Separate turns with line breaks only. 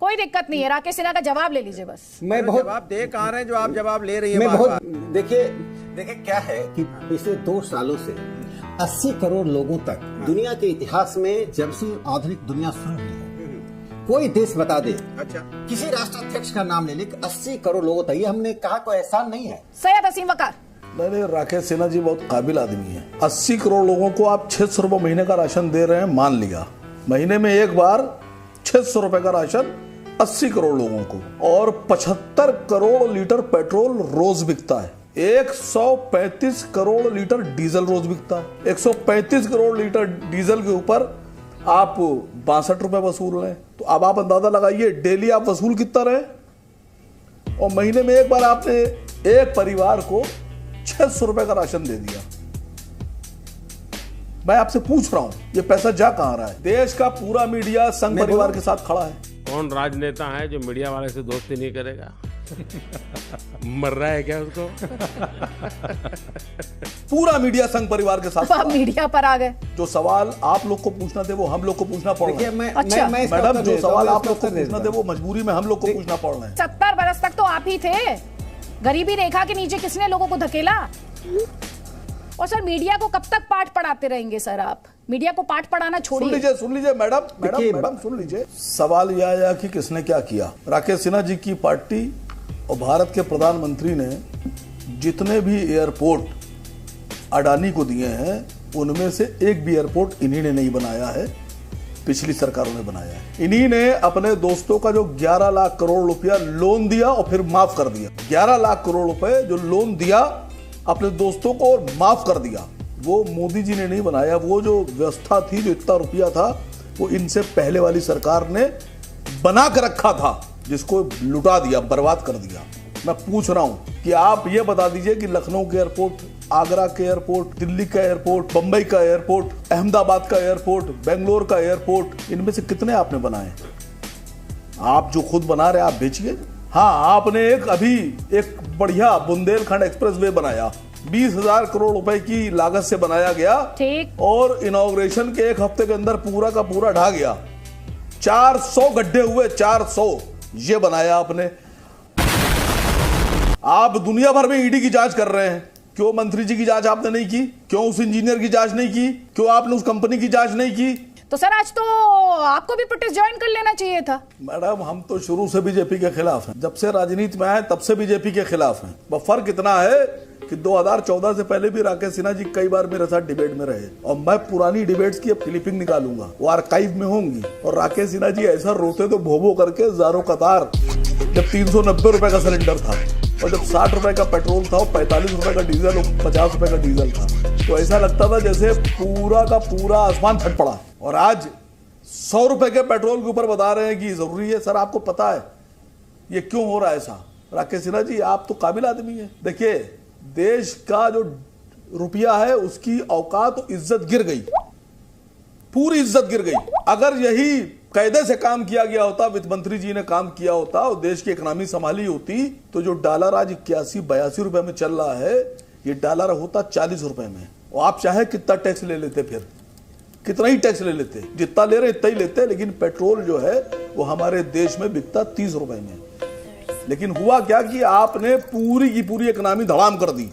कोई दिक्कत नहीं है, राकेश सिन्हा का जवाब ले लीजिए बस।
मैं बहुत
जवाब दे कहाँ रहे हैं जो आप जवाब ले रही है
मैं
बार
बहुत
बार।
देखिए क्या है कि पिछले 2 सालों से 80 करोड़ लोगों तक दुनिया के इतिहास में जब से आधुनिक दुनिया शुरू हुई है, कोई देश बता दे,
अच्छा,
किसी राष्ट्राध्यक्ष का नाम ले ले, 80 करोड़ लोगों तक, ये हमने कहा कोई एहसान नहीं है।
सैयद असीम वकार।
नहीं, राकेश सिन्हा जी बहुत काबिल आदमी है। 80 करोड़ लोगों को आप 600 रुपए महीने का राशन दे रहे हैं, मान लिया महीने में एक बार 600 रुपए का राशन 80 करोड़ लोगों को, और 75 करोड़ लीटर पेट्रोल रोज बिकता है, 135 करोड़ लीटर डीजल रोज बिकता है। 135 करोड़ लीटर डीजल के ऊपर आप 62 रुपए वसूल रहे हैं, तो अब आप अंदाजा लगाइए डेली आप वसूल कितना रहे, और महीने में एक बार आपने एक परिवार को 600 रुपए का राशन दे दिया। मैं आपसे पूछ रहा हूं ये पैसा जा कहां रहा है? देश का पूरा मीडिया संघ परिवार के साथ खड़ा है।
कौन राजनेता है जो मीडिया वाले से दोस्ती नहीं करेगा? मर रहा है क्या उसको?
पूरा मीडिया संघ परिवार के साथ।
आप मीडिया पर आ गए।
जो सवाल आप लोग को पूछना थे वो हम लोग को पूछना पड़ रहा है।
अच्छा।
मैडम जो सवाल आप लोग को पूछना थे वो मजबूरी में हम लोग को पूछना पड़ रहे हैं।
70 बरस तक तो आप ही थे। गरीबी रेखा के नीचे किसने लोगों को धकेला? और सर मीडिया को कब तक पाठ पढ़ाते रहेंगे सर? आप मीडिया को पाठ पढ़ाना छोड़िए।
सुन लीजिए मैडम सुन लीजिए। सवाल यह आया कि किसने क्या किया। राकेश सिन्हा जी की पार्टी और भारत के प्रधानमंत्री ने जितने भी एयरपोर्ट अडानी को दिए हैं उनमें से एक भी एयरपोर्ट इन्हीं ने नहीं बनाया है, पिछली सरकारों ने बनाया है। इन्हीं ने अपने दोस्तों का जो 11 लाख करोड़ रुपया लोन दिया और फिर माफ कर दिया। 11 लाख करोड़ रुपए जो लोन दिया अपने दोस्तों को और माफ कर दिया, वो मोदी जी ने नहीं बनाया। वो जो व्यवस्था थी, जो इतना रुपया था, वो इनसे पहले वाली सरकार ने बना कर रखा था, जिसको लुटा दिया, बर्बाद कर दिया। मैं पूछ रहा हूं कि आप ये बता दीजिए कि लखनऊ के एयरपोर्ट, आगरा के एयरपोर्ट, दिल्ली का एयरपोर्ट, बंबई का एयरपोर्ट, अहमदाबाद का एयरपोर्ट, बेंगलोर का एयरपोर्ट, इनमें से कितने आपने बनाए? आप जो खुद बना रहे आप बेचिए। हाँ, आपने अभी एक बढ़िया बुंदेलखंड एक्सप्रेसवे बनाया, 20,000 करोड़ रुपए की लागत से बनाया गया,
ठीक,
और इनॉग्रेशन के एक हफ्ते के अंदर पूरा का पूरा ढा गया। 400 गड्ढे हुए, 400। ये बनाया आपने। आप दुनिया भर में ईडी की जांच कर रहे हैं, क्यों मंत्री जी की जांच आपने नहीं की? क्यों उस इंजीनियर की जांच नहीं की? क्यों आपने उस कंपनी की जांच नहीं की?
तो सर आज तो आपको भी प्रोटेस्ट ज्वाइन कर लेना चाहिए था।
मैडम हम तो शुरू से बीजेपी के खिलाफ हैं, जब से राजनीति में आए तब से बीजेपी के खिलाफ हैं। बस फर्क इतना है कि 2014 से पहले भी राकेश सिन्हा जी कई बार मेरे साथ डिबेट में रहे, और मैं पुरानी डिबेट्स की अब क्लिपिंग निकालूंगा, वो आर्काइव में होंगी। और राकेश सिन्हा जी ऐसा रोते तो भोभो करके ज़ारो कतार, जब 390 रुपए का सिलेंडर था, और जब 60 रुपए का पेट्रोल था, 45 रुपए का डीजल और 50 रुपए का डीजल था, तो ऐसा लगता था जैसे पूरा का पूरा आसमान फट पड़ा। और आज 100 रुपए के पेट्रोल के ऊपर बता रहे हैं कि जरूरी है। सर आपको पता है ये क्यों हो रहा है ऐसा? राकेश सिन्हा जी आप तो काबिल आदमी है। देखिए, देश का जो रुपया है उसकी औकात, इज्जत गिर गई, पूरी इज्जत गिर गई। अगर यही कायदे से काम किया गया होता, वित्त मंत्री जी ने काम किया होता और देश की इकोनॉमी संभाली होती, तो जो डॉलर आज 81-82 रुपए में चल रहा है, ये डॉलर होता 40 रुपए में। और आप चाहे कितना टैक्स ले लेते, फिर कितना ही टैक्स ले लेते, जितना ले रहे इतना ही लेते, लेकिन पेट्रोल जो है वो हमारे देश में बिकता 30 रुपए में। लेकिन हुआ क्या कि आपने पूरी की पूरी इकोनॉमी धड़ाम कर दी।